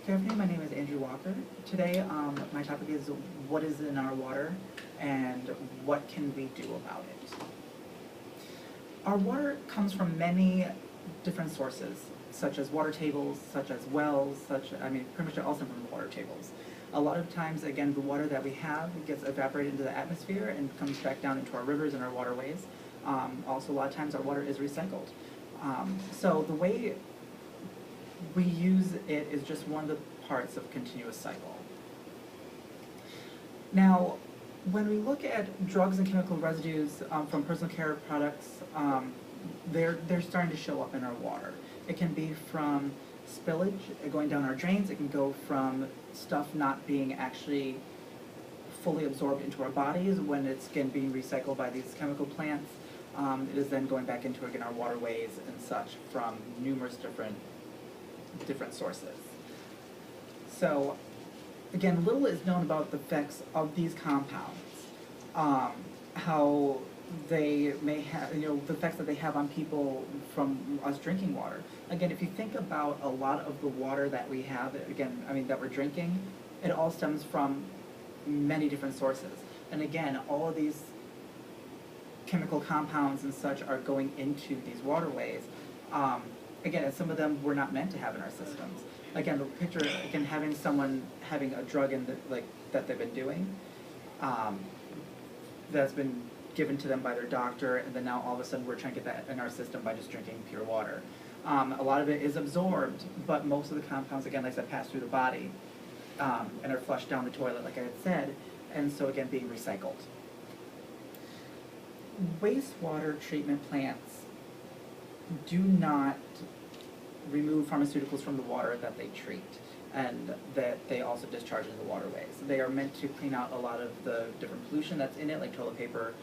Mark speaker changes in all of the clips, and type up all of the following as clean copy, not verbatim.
Speaker 1: Good afternoon, my name is Andrew Walker. Today, my topic is what is in our water and what can we do about it. Our water comes from many different sources, such as water tables, such as wells, pretty much also from water tables. A lot of times, again, the water that we have gets evaporated into the atmosphere and comes back down into our rivers and our waterways. Also, a lot of times our water is recycled. So the way we use it is just one of the parts of a continuous cycle. Now, when we look at drugs and chemical residues from personal care products, they're starting to show up in our water. It can be from spillage going down our drains. It can go from stuff not being actually fully absorbed into our bodies when it's again being recycled by these chemical plants. It is then going back into again our waterways and such from numerous different sources. So again, little is known about the effects of these compounds, how they may have, the effects that they have on people from us drinking water. Again, if you think about a lot of the water that we have, that we're drinking, it all stems from many different sources. And again, all of these chemical compounds and such are going into these waterways. Again, and some of them we're not meant to have in our systems. Again, the picture, having someone having a drug that they've been doing, that's been given to them by their doctor, and then now all of a sudden we're trying to get that in our system by just drinking pure water. A lot of it is absorbed, but most of the compounds, again, like I said, pass through the body and are flushed down the toilet, like I had said, and so again, being recycled. Wastewater treatment plants do not remove pharmaceuticals from the water that they treat and that they also discharge into the waterways. They are meant to clean out a lot of the different pollution that's in it, like toilet paper,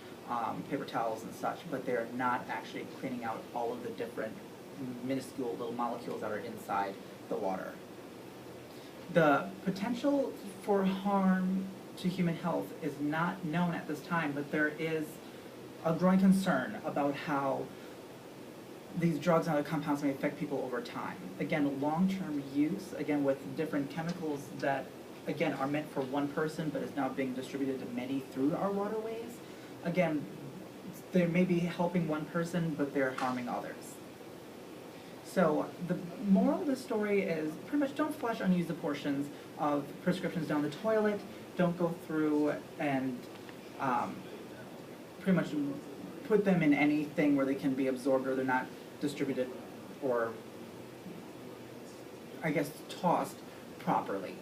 Speaker 1: paper towels and such, but they're not actually cleaning out all of the different minuscule little molecules that are inside the water. The potential for harm to human health is not known at this time, but there is a growing concern about how these drugs and other compounds may affect people over time. Again, long-term use, again, with different chemicals that, again, are meant for one person but is now being distributed to many through our waterways. Again, they may be helping one person, but they're harming others. So the moral of the story is pretty much don't flush unused portions of prescriptions down the toilet. Don't go through and pretty much put them in anything where they can be absorbed or they're not distributed or, I guess, tossed properly.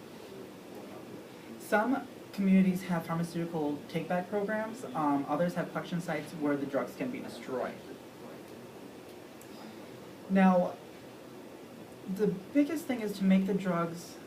Speaker 1: Some communities have pharmaceutical take-back programs. Others have collection sites where the drugs can be destroyed. Now, the biggest thing is to make the drugs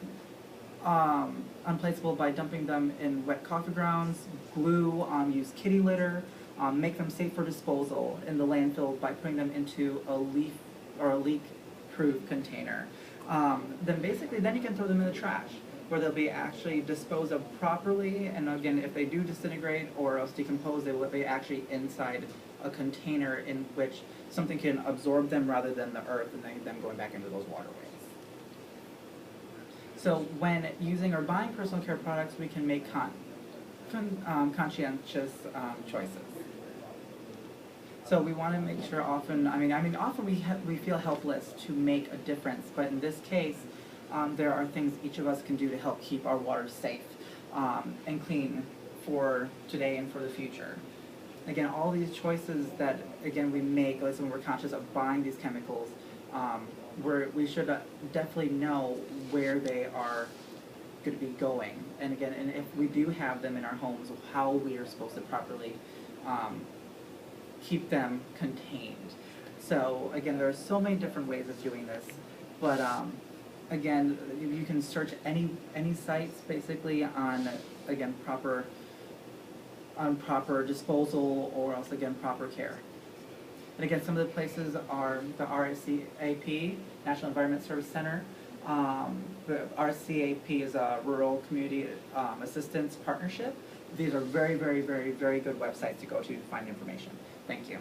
Speaker 1: unplaceable by dumping them in wet coffee grounds, glue, use kitty litter, make them safe for disposal in the landfill by putting them into a leak-proof container. Then you can throw them in the trash, where they'll be actually disposed of properly, and again, if they do disintegrate or else decompose, they will be actually inside a container in which something can absorb them rather than the earth and then them going back into those waterways. So when using or buying personal care products, we can make conscientious choices. So we want to make sure often we feel helpless to make a difference, but in this case, there are things each of us can do to help keep our water safe and clean for today and for the future. Again, all these choices that, again, we make, like when we're conscious of buying these chemicals, we should definitely know where they are going to be going. And again, and if we do have them in our homes, how we are supposed to properly keep them contained. So again, there are so many different ways of doing this, but again, you can search any sites basically on, again, proper disposal or else again proper care. And again, some of the places are the RCAP, National Environment Service Center. The RCAP is a Rural Community Assistance Partnership. These are very, very, very, very good websites to go to find information. Thank you.